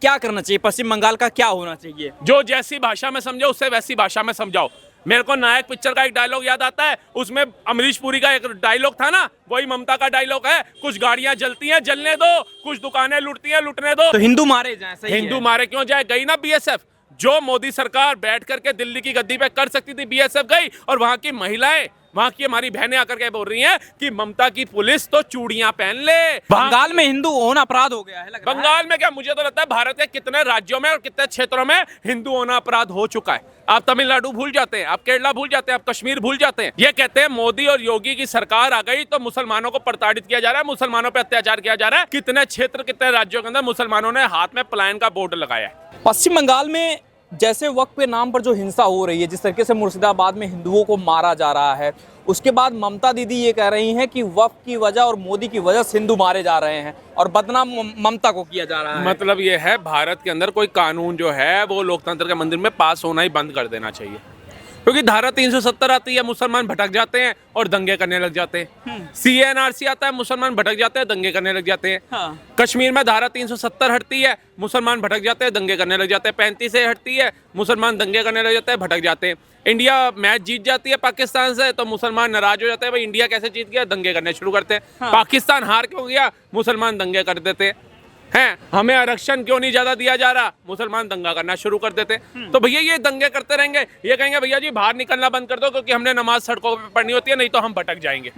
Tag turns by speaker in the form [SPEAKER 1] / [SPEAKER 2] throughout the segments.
[SPEAKER 1] क्या करना चाहिए? पश्चिम बंगाल का क्या होना चाहिए?
[SPEAKER 2] जो जैसी भाषा में समझो उससे वैसी भाषा में समझाओ। मेरे को नायक पिक्चर का एक डायलॉग याद आता है, उसमें अमरीश पुरी का एक डायलॉग था ना, वही ममता का डायलॉग है, कुछ गाड़ियां जलती हैं जलने दो, कुछ दुकानें लुटती हैं लुटने दो।
[SPEAKER 1] तो हिंदू मारे जाएं, सही है।
[SPEAKER 2] हिंदू मारे क्यों जाए? गई ना बीएसएफ। जो मोदी सरकार बैठ करके दिल्ली की गद्दी पे कर सकती थी, बीएसएफ गई। और वहां की महिलाएं, वहां की हमारी बहनें आकर के बोल रही हैं कि ममता की पुलिस तो चूड़ियां पहन ले।
[SPEAKER 1] बंगाल में हिंदू होना अपराध हो गया है, लग रहा है।
[SPEAKER 2] बंगाल में क्या, मुझे तो लगता है भारत के कितने राज्यों में और कितने क्षेत्रों में हिंदू होना अपराध हो चुका है। आप तमिलनाडु भूल जाते हैं, आप केरला भूल जाते हैं, आप कश्मीर भूल जाते हैं। ये कहते हैं मोदी और योगी की सरकार आ गई तो मुसलमानों को प्रताड़ित किया जा रहा है, मुसलमानों पर अत्याचार किया जा रहा है। कितने क्षेत्र, कितने राज्यों के अंदर मुसलमानों ने हाथ में पलायन का बोर्ड लगाया है।
[SPEAKER 1] पश्चिम बंगाल में जैसे वक्त के नाम पर जो हिंसा हो रही है, जिस तरीके से मुर्शिदाबाद में हिंदुओं को मारा जा रहा है, उसके बाद ममता दीदी ये कह रही हैं कि वक्त की वजह और मोदी की वजह से हिंदू मारे जा रहे हैं और बदनाम ममता को किया जा रहा है।
[SPEAKER 2] मतलब ये है, भारत के अंदर कोई कानून जो है वो लोकतंत्र के मंदिर में पास होना ही बंद कर देना चाहिए। क्योंकि धारा 370 आती है, मुसलमान भटक जाते हैं और दंगे करने लग जाते हैं। CNRC आता है, मुसलमान भटक जाते हैं, दंगे करने लग जाते हैं।
[SPEAKER 1] हाँ।
[SPEAKER 2] कश्मीर में धारा 370 हटती है, मुसलमान भटक जाते हैं, दंगे करने लग जाते हैं। 35 से हटती है, मुसलमान दंगे करने लग जाते हैं, भटक जाते हैं। इंडिया मैच जीत जाती है पाकिस्तान से तो मुसलमान नाराज हो जाते हैं, भाई इंडिया कैसे जीत गया, दंगे करने शुरू करते हैं।
[SPEAKER 1] हाँ।
[SPEAKER 2] पाकिस्तान हार क्यों गया, मुसलमान दंगे कर देते हैं। हमें आरक्षण क्यों नहीं ज्यादा दिया जा रहा, मुसलमान दंगा करना शुरू कर देते। तो भैया ये दंगे करते रहेंगे, ये कहेंगे भैया जी बाहर निकलना बंद कर दो क्योंकि हमने नमाज सड़कों पे पढ़नी होती है, नहीं तो हम भटक जाएंगे।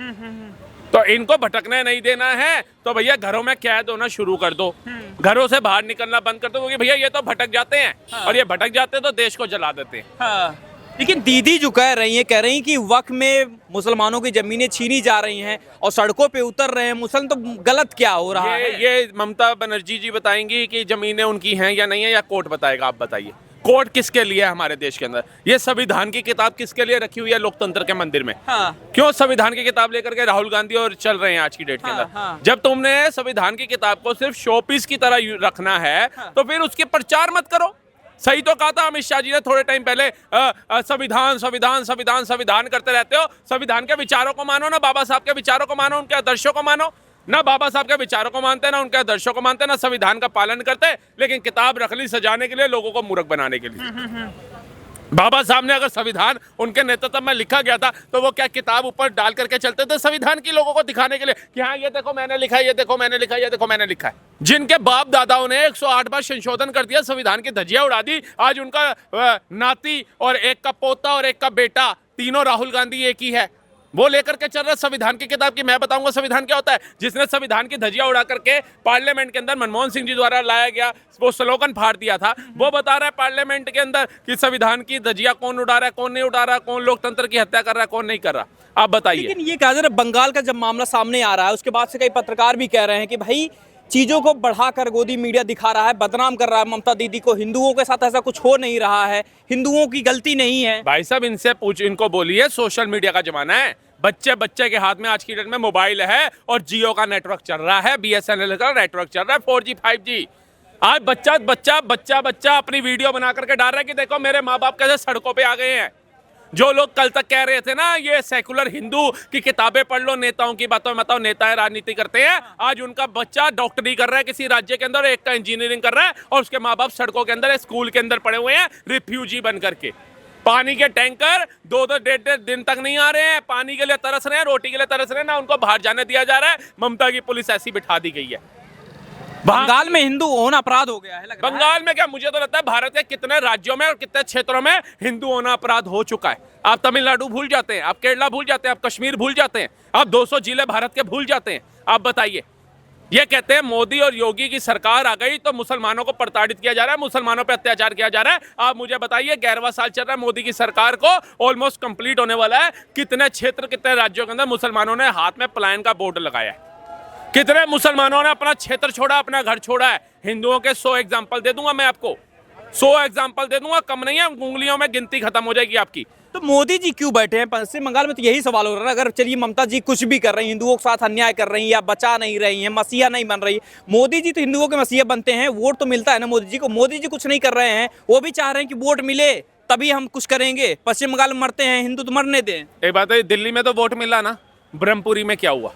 [SPEAKER 2] तो इनको भटकने नहीं देना है तो भैया घरों में कैद होना शुरू कर दो, घरों से बाहर निकलना बंद कर दो, क्योंकि भैया ये तो भटक जाते हैं।
[SPEAKER 1] हाँ।
[SPEAKER 2] और ये भटक जाते हैं तो देश को जला देते हैं।
[SPEAKER 1] हाँ। लेकिन दीदी जो कह रही हैं कि वक्त में मुसलमानों की जमीनें छीनी जा रही हैं और सड़कों पे उतर रहे हैं मुसलमान, तो गलत क्या हो रहा है?
[SPEAKER 2] ये ममता बनर्जी जी बताएंगी कि जमीनें उनकी हैं या नहीं है, या कोर्ट बताएगा? आप बताइए, कोर्ट किसके लिए है हमारे देश के अंदर? ये संविधान की किताब किसके लिए रखी हुई है लोकतंत्र के मंदिर में?
[SPEAKER 1] हाँ।
[SPEAKER 2] क्यों संविधान की किताब लेकर के राहुल गांधी और चल रहे हैं आज की डेट के अंदर?
[SPEAKER 1] हाँ।
[SPEAKER 2] जब तुमने संविधान की किताब को सिर्फ शोपीस की तरह रखना है तो फिर उसके प्रचार मत करो। सही तो कहा था अमित शाह जी ने थोड़े टाइम पहले, संविधान संविधान संविधान संविधान करते रहते हो। संविधान के विचारों को मानो ना, बाबा साहब के विचारों को मानो, उनके आदर्शों को मानो। ना बाबा साहब के विचारों को मानते, ना उनके आदर्शों को मानते, ना संविधान का पालन करते, लेकिन किताब रख ली सजाने के लिए, लोगों को मूर्ख बनाने के लिए। बाबा साहब ने अगर संविधान उनके नेतृत्व में लिखा गया था तो वो क्या किताब ऊपर डाल करके चलते थे संविधान की, लोगों को दिखाने के लिए कि हाँ ये देखो मैंने लिखा है, ये देखो मैंने लिखा है, ये देखो मैंने लिखा है। जिनके बाप दादाओं ने 108 बार संशोधन कर दिया, संविधान की धज्जियां उड़ा दी, आज उनका नाती और एक का पोता और एक का बेटा, तीनों राहुल गांधी एक ही है, वो लेकर के चल रहा है संविधान की किताब की। मैं बताऊंगा संविधान क्या होता है। जिसने संविधान की धज्जियां उड़ा करके पार्लियामेंट के अंदर मनमोहन सिंह जी द्वारा लाया गया वो स्लोगन फाड़ दिया था, वो बता रहा है पार्लियामेंट के अंदर कि संविधान की धज्जियां कौन उड़ा रहा है, कौन नहीं उड़ा रहा, कौन लोकतंत्र की हत्या कर रहा है, कौन नहीं कर रहा। आप बताइए।
[SPEAKER 1] लेकिन ये कहा जा रहा है, बंगाल का जब मामला सामने आ रहा है उसके बाद से कई पत्रकार भी कह रहे हैं कि भाई चीजों को बढ़ाकर गोदी मीडिया दिखा रहा है, बदनाम कर रहा है ममता दीदी को, हिंदुओं के साथ ऐसा कुछ हो नहीं रहा है, हिंदुओं की गलती नहीं है।
[SPEAKER 2] भाई साहब इनसे पूछ, इनको बोलिए सोशल मीडिया का जमाना है, बच्चे बच्चे के हाथ में आज की डेट में मोबाइल है और जियो का नेटवर्क चल रहा है, BSNL का नेटवर्क चल रहा है, 4G 5G। आज बच्चा अपनी वीडियो बना करके डाल रहा है कि देखो मेरे माँ बाप कैसे सड़कों पे आ गए हैं। जो लोग कल तक कह रहे थे ना ये सेकुलर हिंदू की किताबें पढ़ लो, नेताओं की बातों में बताओ, नेता राजनीति करते हैं, आज उनका बच्चा डॉक्टरी कर रहा है किसी राज्य के अंदर, एक का इंजीनियरिंग कर रहा है और उसके माँ बाप सड़कों के अंदर स्कूल के अंदर पड़े हुए हैं रिफ्यूजी बन करके। पानी के टैंकर 2-2 डेढ़ दिन तक नहीं आ रहे हैं, पानी के लिए तरस रहे हैं, रोटी के लिए तरस रहे हैं, ना उनको बाहर जाने दिया जा रहा है। ममता की पुलिस ऐसी बिठा दी गई है।
[SPEAKER 1] बंगाल में हिंदू होना अपराध हो गया है, लग रहा है।
[SPEAKER 2] बंगाल में क्या, मुझे तो लगता है भारत के कितने राज्यों में और कितने क्षेत्रों में हिंदू होना अपराध हो चुका है। आप तमिलनाडु भूल जाते हैं, आप केरला भूल जाते हैं, आप कश्मीर भूल जाते हैं, आप 200 जिले भारत के भूल जाते हैं। आप बताइए, ये कहते हैं मोदी और योगी की सरकार आ गई तो मुसलमानों को प्रताड़ित किया जा रहा है, मुसलमानों पे अत्याचार किया जा रहा है। आप मुझे बताइए 11वां साल चल रहा है मोदी की सरकार को, ऑलमोस्ट कंप्लीट होने वाला है, कितने क्षेत्र, कितने राज्यों के अंदर मुसलमानों ने हाथ में पलायन का बोर्ड लगाया है? कितने मुसलमानों ने अपना क्षेत्र छोड़ा, अपना घर छोड़ा है? हिंदुओं के 100 एग्जाम्पल दे दूंगा मैं आपको, 100 एग्जाम्पल दे दूंगा, कम नहीं है, उंगलियों में गिनती खत्म हो जाएगी आपकी।
[SPEAKER 1] तो मोदी जी क्यों बैठे हैं पश्चिम बंगाल में? तो यही सवाल हो रहा है। अगर चलिए ममता जी कुछ भी कर रही हैं, हिंदुओं के साथ अन्याय कर रही हैं या बचा नहीं रही हैं, मसीहा नहीं बन रही, मोदी जी तो हिंदुओं के मसीहा बनते हैं, वोट तो मिलता है ना मोदी जी को। मोदी जी कुछ नहीं कर रहे हैं, वो भी चाह रहे हैं कि वोट मिले तभी हम कुछ करेंगे। पश्चिम बंगाल में मरते हैं हिंदू तो मरने दें।
[SPEAKER 2] एक बात है, दिल्ली में तो वोट मिला ना, ब्रह्मपुरी में क्या हुआ?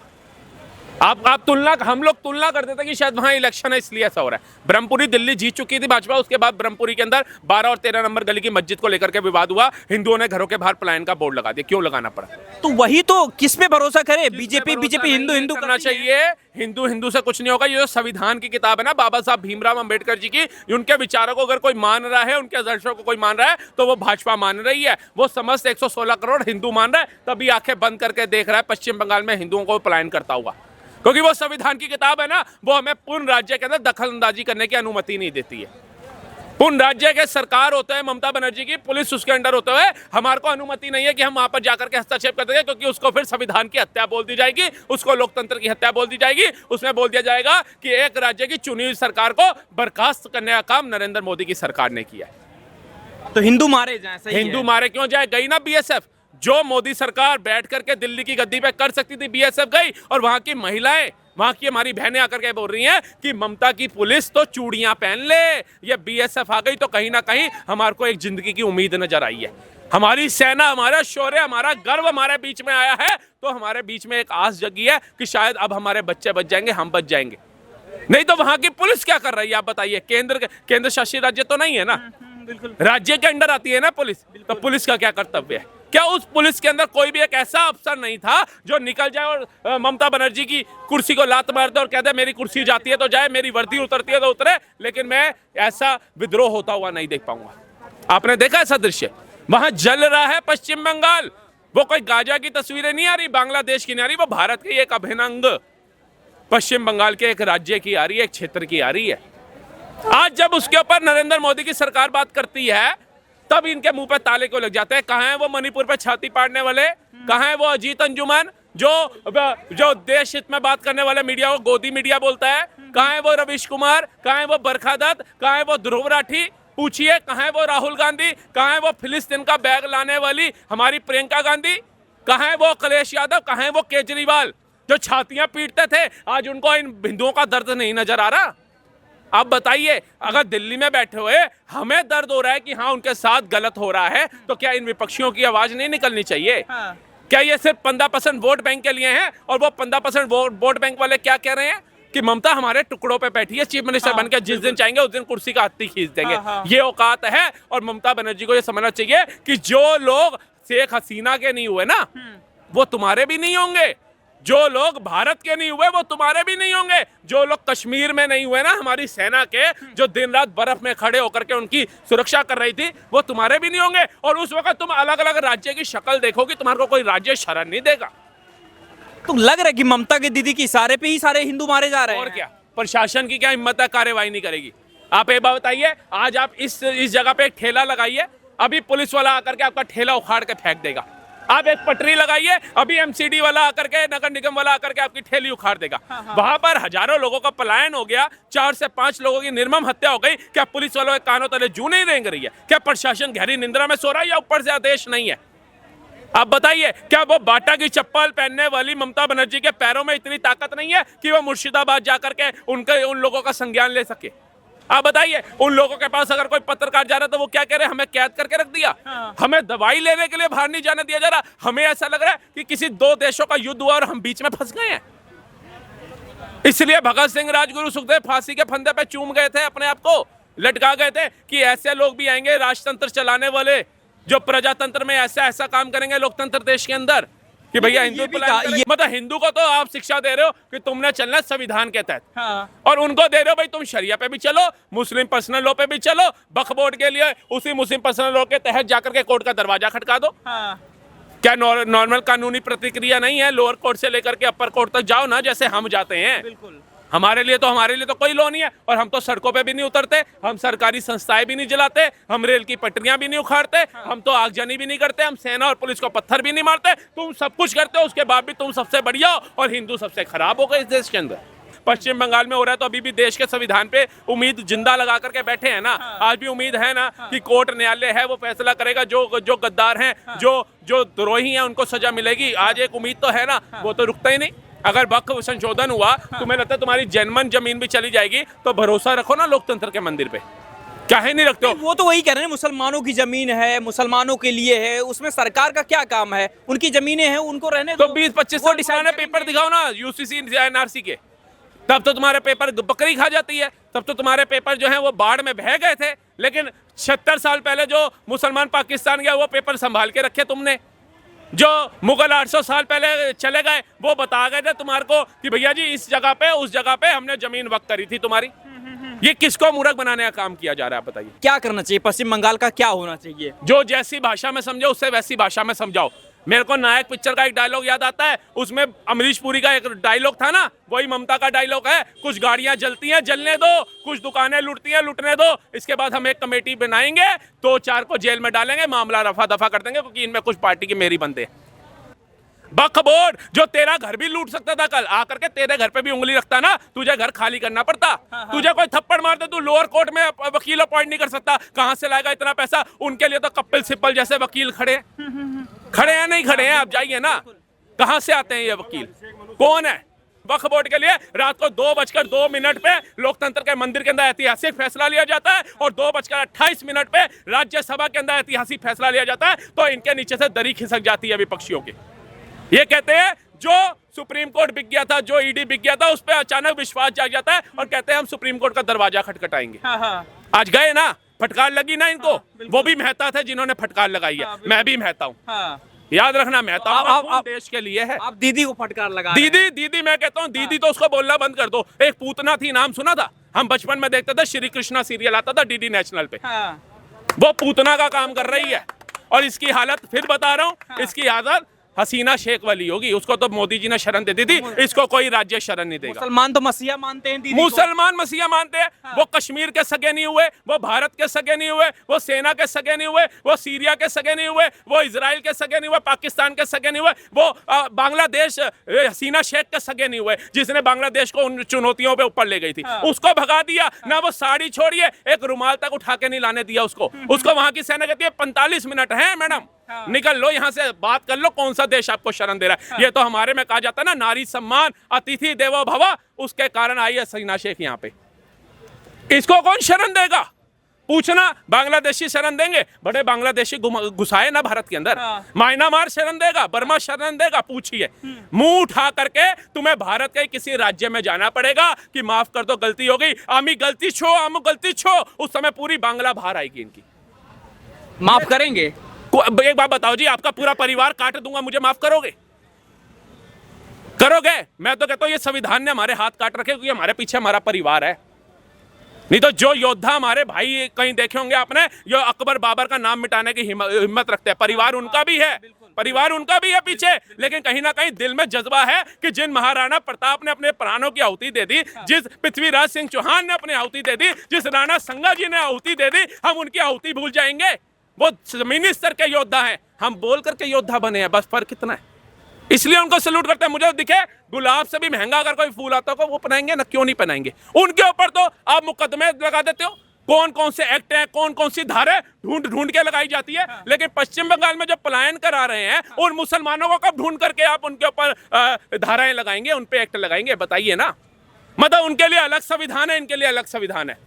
[SPEAKER 2] आप तुलना, हम लोग तुलना करते थे कि शायद वहां इलेक्शन है इसलिए ऐसा हो रहा है। ब्रह्मपुरी दिल्ली जीत चुकी थी भाजपा, उसके बाद ब्रह्मपुरी के अंदर 12 और 13 नंबर गली की मस्जिद को लेकर के विवाद हुआ, हिंदुओं ने घरों के बाहर पलायन का बोर्ड लगा दिया। क्यों लगाना पड़ा?
[SPEAKER 1] तो वही तो, किस पे भरोसा करे? बीजेपी हिंदू हिंदू
[SPEAKER 2] करना चाहिए। हिंदू हिंदू से कुछ नहीं होगा। ये जो संविधान की किताब है ना, बाबा साहब भीमराव अंबेडकर जी की, उनके विचारों को अगर कोई मान रहा है, उनके आदर्शों को कोई मान रहा है, तो वो भाजपा मान रही है। वो समस्त 116 करोड़ हिंदू मान रहा है, तभी आंखें बंद करके देख रहा है पश्चिम बंगाल में हिंदुओं को पलायन करता हुआ। क्योंकि वो संविधान की किताब है ना, वो हमें पूर्ण राज्य के अंदर दखल अंदाजी करने की अनुमति नहीं देती है। पूर्ण राज्य के सरकार होते हैं ममता बनर्जी की, पुलिस उसके अंडर होते हुए हमारे को अनुमति नहीं है कि हम वहां पर जाकर के हस्तक्षेप कर देंगे, क्योंकि उसको फिर संविधान की हत्या बोल दी जाएगी, उसको लोकतंत्र की हत्या बोल दी जाएगी। उसमें बोल दिया जाएगा कि एक राज्य की चुनी हुई सरकार को बर्खास्त करने का काम नरेंद्र मोदी की सरकार ने किया है।
[SPEAKER 1] तो हिंदू मारे जाए, सही है।
[SPEAKER 2] हिंदू मारे क्यों जाए? गई ना बीएसएफ। जो मोदी सरकार बैठ करके दिल्ली की गद्दी पे कर सकती थी, बीएसएफ गई, और वहां की महिलाएं, वहां की हमारी बहनें आकर के बोल रही हैं कि ममता की पुलिस तो चूड़ियां पहन ले, ये बीएसएफ आ गई तो कहीं ना कहीं हमारे को एक जिंदगी की उम्मीद नजर आई है। हमारी सेना, हमारा शौर्य, हमारा गर्व हमारे बीच में आया है, तो हमारे बीच में एक आस जगी है कि शायद अब हमारे बच्चे बच जाएंगे, हम बच जाएंगे। नहीं तो वहां की पुलिस क्या कर रही है आप बताइए? केंद्र शासित राज्य तो नहीं है ना,
[SPEAKER 1] बिल्कुल
[SPEAKER 2] राज्य के अंडर आती है ना पुलिस। तो पुलिस का क्या कर्तव्य है? क्या उस पुलिस के अंदर कोई भी एक ऐसा अफसर नहीं था जो निकल जाए और ममता बनर्जी की कुर्सी को लात मार दे और कह दे मेरी कुर्सी जाती है तो जाए, मेरी वर्दी उतरती है तो उतरे, लेकिन मैं ऐसा विद्रोह होता हुआ नहीं देख पाऊंगा। आपने देखा ऐसा दृश्य? वहां जल रहा है पश्चिम बंगाल। वो कोई गाजा की तस्वीरें नहीं आ रही, बांग्लादेश की नहीं आ रही, वो भारत की एक अभिन्न अंग पश्चिम बंगाल के एक राज्य की आ रही है, एक क्षेत्र की आ रही है। आज जब उसके ऊपर नरेंद्र मोदी की सरकार बात करती है, तब इनके मुंह पे ताले क्यों लग जाते हैं? कहां है वो मणिपुर पे छाती पाड़ने वाले? कहां है वो अजीत अंजुमन जो देश हित में बात करने वाले मीडिया को गोदी मीडिया बोलता है? कहां है वो रवीश कुमार? कहां है वो बरखा दत्त? कहां है वो ध्रुव राठी? पूछिए कहां है वो राहुल गांधी? कहां है वो फिलिस्तीन का बैग लाने वाली हमारी प्रियंका गांधी? कहां है वो अखिलेश यादव? कहां है वो केजरीवाल जो छातियां पीटते थे? आज उनको इन हिंदुओं का दर्द नहीं नजर आ रहा। आप बताइए, अगर दिल्ली में बैठे हुए हमें दर्द हो रहा है कि हाँ उनके साथ गलत हो रहा है, तो क्या इन विपक्षियों की आवाज नहीं निकलनी चाहिए?
[SPEAKER 1] हाँ।
[SPEAKER 2] क्या ये सिर्फ 15% वोट बैंक के लिए हैं? और वो 15% वोट बैंक वाले क्या कह रहे हैं कि ममता हमारे टुकड़ों पे बैठी है, चीफ मिनिस्टर बनकर जिस दिन चाहेंगे उस दिन कुर्सी का हत्ती खींच देंगे। ये औकात है। और ममता बनर्जी को ये समझना चाहिए कि जो लोग शेख हसीना के नहीं हुए ना, वो तुम्हारे भी नहीं होंगे। जो लोग भारत के नहीं हुए वो तुम्हारे भी नहीं होंगे। जो लोग कश्मीर में नहीं हुए ना, हमारी सेना के, जो दिन रात बर्फ में खड़े होकर के उनकी सुरक्षा कर रही थी, वो तुम्हारे भी नहीं होंगे। और उस वक्त तुम अलग अलग राज्य की शक्ल देखोगे, तुम्हारे को कोई राज्य शरण नहीं देगा।
[SPEAKER 1] तो लग रहा है कि ममता के दीदी के इशारे पे ही सारे हिंदू मारे जा रहे हैं।
[SPEAKER 2] और क्या, प्रशासन की क्या हिम्मत है, कार्रवाई नहीं करेगी? आप एक बात बताइए, आज आप इस जगह पे एक ठेला लगाइए, अभी पुलिस वाला आकर के आपका ठेला उखाड़ के फेंक देगा। आप एक पटरी लगाइए, अभी एमसीडी वाला आकर के, नगर निगम वाला आकर के आपकी ठेली उखाड़ देगा। वहां पर हजारों लोगों का पलायन हो गया, 4 से 5 लोगों की निर्मम हत्या हो गई। क्या पुलिस वालों के कानों तले जू नहीं रेंग रही है? क्या प्रशासन गहरी निंद्रा में सो रहा है या ऊपर से आदेश नहीं है? आप बताइए, क्या वो बाटा की चप्पल पहनने वाली ममता बनर्जी के पैरों में इतनी ताकत नहीं है कि वो मुर्शिदाबाद जाकर के उन लोगों का संज्ञान ले सके? आप बताइए, उन लोगों के पास अगर कोई पत्रकार जा रहा तो वो क्या कह रहे हैं? हमें कैद करके रख दिया, हमें दवाई लेने के लिए बाहर नहीं जाने दिया जा रहा। हमें ऐसा लग रहा है कि किसी 2 देशों का युद्ध हुआ और हम बीच में फंस गए हैं। इसलिए भगत सिंह, राजगुरु, सुखदेव फांसी के फंदे पे चूम गए थे, अपने आप को लटका गए थे कि ऐसे लोग भी आएंगे राजतंत्र चलाने वाले, जो प्रजातंत्र में ऐसा ऐसा काम करेंगे लोकतंत्र देश के अंदर कि भैया हिंदू मतलब हिंदू को तो आप शिक्षा दे रहे हो कि तुमने चलना संविधान के तहत। और उनको दे रहे हो भाई तुम शरिया पे भी चलो, मुस्लिम पर्सनल लॉ पे भी चलो, वक्फ बोर्ड के लिए उसी मुस्लिम पर्सनल लॉ के तहत जाकर के कोर्ट का दरवाजा खटका दो। क्या नॉर्मल कानूनी प्रतिक्रिया नहीं है? लोअर कोर्ट से लेकर के अपर कोर्ट तक जाओ ना, जैसे हम जाते हैं।
[SPEAKER 1] बिल्कुल।
[SPEAKER 2] हमारे लिए तो कोई लॉ नहीं है। और हम तो सड़कों पे भी नहीं उतरते, हम सरकारी संस्थाएं भी नहीं जलाते, हम रेल की पटरियां भी नहीं उखाड़ते, हम तो आगजनी भी नहीं करते, हम सेना और पुलिस को पत्थर भी नहीं मारते। तुम सब कुछ करते हो, उसके बाद भी तुम सबसे बढ़िया हो और हिंदू सबसे खराब हो गए इस देश के अंदर। पश्चिम बंगाल में हो रहा है तो अभी भी देश के संविधान पे उम्मीद जिंदा लगा करके बैठे हैं ना। आज भी उम्मीद है ना कि कोर्ट न्यायालय है वो फैसला करेगा, जो गद्दार हैं, जो द्रोही हैं, उनको सजा मिलेगी। आज एक उम्मीद तो है ना, वो तो रुकता ही नहीं। अगर वक्फ संशोधन हुआ, तुम्हें लगता है तुम्हारी जनमन जमीन भी चली जाएगी, तो भरोसा रखो ना लोकतंत्र के मंदिर पे। काहे नहीं रखते हो?
[SPEAKER 1] वो तो वही कह रहे हैं, मुसलमानों की जमीन है, मुसलमानों के लिए है, उसमें सरकार का क्या काम है? उनकी जमीनें हैं, उनको रहने
[SPEAKER 2] तो
[SPEAKER 1] दो।
[SPEAKER 2] 20-25
[SPEAKER 1] वो
[SPEAKER 2] साल
[SPEAKER 1] decide
[SPEAKER 2] पुराने
[SPEAKER 1] करेंगे।
[SPEAKER 2] पेपर दिखाओ ना यूसीसी एनआरसी के, तब तो तुम्हारे पेपर बकरी खा जाती है, तब तो तुम्हारे पेपर जो है वो बाढ़ में बह गए थे। लेकिन 76 साल पहले जो मुसलमान पाकिस्तान गया वो पेपर संभाल के रखे तुमने। जो मुगल 800 साल पहले चले गए वो बता गए थे तुम्हारे को कि भैया जी इस जगह पे उस जगह पे हमने जमीन वक्त करी थी तुम्हारी। ये किसको मूर्ख बनाने का काम किया जा रहा है बताइए?
[SPEAKER 1] क्या करना चाहिए? पश्चिम बंगाल का क्या होना चाहिए?
[SPEAKER 2] जो जैसी भाषा में समझो उससे वैसी भाषा में समझाओ। मेरे को नायक पिक्चर का एक डायलॉग याद आता है, उसमें अमरीश पुरी का एक डायलॉग था ना, वही ममता का डायलॉग है, कुछ गाड़ियां जलती हैं जलने दो, कुछ दुकानें लुटती हैं लुटने दो, इसके बाद हम एक कमेटी बनाएंगे, 2-4 को जेल में डालेंगे, मामला रफा दफा कर देंगे, क्योंकि इनमें कुछ पार्टी के मेरी बंदे हैं। बकबोर्ड जो तेरा घर भी लूट सकता था, कल आकर के तेरे घर पे भी उंगली रखता ना, तुझे घर खाली करना पड़ता। तुझे कोई थप्पड़ मार दे, तू लोअर कोर्ट में वकील अपॉइंट नहीं कर सकता, कहां से लाएगा इतना पैसा? उनके लिए तो कपिल सिब्बल जैसे वकील खड़े हैं नहीं खड़े हैं? आप जाइए ना, कहां से आते हैं ये वकील? कौन है? वक्फ बोर्ड के लिए रात को 2:02 पे लोकतंत्र के मंदिर के अंदर ऐतिहासिक फैसला लिया जाता है, और 2:28 पे राज्यसभा के अंदर ऐतिहासिक फैसला लिया जाता है, तो इनके नीचे से दरी खिसक जाती है विपक्षियों की। ये कहते हैं जो सुप्रीम कोर्ट बिक गया था, जो ईडी बिक गया था, उस पर अचानक विश्वास जाग जाता है और कहते हैं हम सुप्रीम कोर्ट का दरवाजा खटखटाएंगे। आज गए ना, फटकार लगी ना इनको। वो भी मेहता थे जिन्होंने फटकार लगाई है, मैं भी मेहता हूँ। याद रखना, मेहता हूँ, देश के लिए है।
[SPEAKER 1] आप दीदी को फटकार लगा
[SPEAKER 2] दीदी मैं कहता हूँ दीदी, तो उसको बोलना बंद कर दो। एक पूतना थी, नाम सुना था? हम बचपन में देखते थे, श्री कृष्णा सीरियल आता था डीडी नेशनल पे, वो पूतना का काम कर रही है। और इसकी हालत फिर बता रहा हूँ, इसकी हालत हसीना शेख वाली होगी। उसको तो मोदी जी ने शरण दे दी थी, इसको कोई राज्य शरण नहीं देगा।
[SPEAKER 1] मुसलमान तो मसीहा मानते हैं दीदी को।
[SPEAKER 2] मुसलमान मसीहा मानते हैं। वो कश्मीर के सगे नहीं हुए, वो भारत के सगे नहीं हुए, वो सेना के सगे नहीं हुए, वो सीरिया के सगे नहीं हुए, वो इजराइल के सगे नहीं हुए, पाकिस्तान के सगे नहीं हुए, वो बांग्लादेश हसीना शेख के सगे नहीं हुए, जिसने बांग्लादेश को उन चुनौतियों पे ऊपर ले गई थी। उसको भगा दिया ना, वो साड़ी छोड़िए, एक रुमाल तक उठा के नहीं लाने दिया उसको। वहां की सेना कहती है 45 मिनट है मैडम, निकल लो यहाँ से, बात कर लो कौन सा देश आपको शरण दे रहा है। ये तो हमारे में कहा जाता है ना, नारी सम्मान अतिथि देवो भव, उसके कारण आई है हसीना शेख यहाँ पे। इसको कौन शरण देगा? पूछना, बांग्लादेशी शरण देंगे? बड़े बांग्लादेशी घुसाए ना भारत के अंदर। म्यांमार शरण देगा, बर्मा शरण देगा? पूछिए, मुंह उठा करके तुम्हें भारत के किसी राज्य में जाना पड़ेगा कि माफ कर दो गलती हो गई, आमी गलती छो। उस समय पूरी बांग्ला बाहर आएगी इनकी।
[SPEAKER 1] माफ करेंगे?
[SPEAKER 2] एक बात बताओ जी, आपका पूरा परिवार काट दूंगा, मुझे माफ करोगे? मैं तो कहता हूं ये संविधान ने हमारे हाथ काट रखे, क्योंकि हमारे पीछे हमारा परिवार है। नहीं तो जो योद्धा हमारे भाई कहीं देखे होंगे आपने, जो अकबर बाबर का नाम मिटाने की हिम्मत रखते हैं, परिवार उनका भी है, पीछे। लेकिन कहीं ना कहीं दिल में जज्बा है कि जिन महाराणा प्रताप ने अपने प्राणों की आहुति दे दी, जिस पृथ्वीराज सिंह चौहान ने अपनी आहुति दे दी, जिस राणा संगा जी ने आहुति दे दी, हम उनकी आहुति भूल जाएंगे? वो जमीनी स्तर के योद्धा हैं, हम बोल करके योद्धा बने हैं, बस फर्क कितना है। इसलिए उनको सैल्यूट करते हैं। मुझे दिखे गुलाब से भी महंगा अगर कोई फूल आता हो वो पहनाएंगे ना, क्यों नहीं पहनाएंगे? उनके ऊपर तो आप मुकदमे लगा देते हो। कौन से एक्ट है, कौन सी धारे ढूंढ के लगाई जाती है। लेकिन पश्चिम बंगाल में जो पलायन करा रहे हैं, उन मुसलमानों को कब ढूंढ करके आप उनके ऊपर धाराएं लगाएंगे, उन पे एक्ट लगाएंगे? बताइए ना। मतलब उनके लिए अलग संविधान है, इनके लिए अलग संविधान है।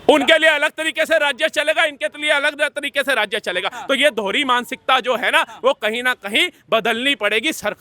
[SPEAKER 2] उनके लिए अलग तरीके से राज्य चलेगा, इनके लिए अलग तरीके से राज्य चलेगा। तो ये दोहरी मानसिकता जो है ना, वो कहीं ना कहीं बदलनी पड़ेगी सरकार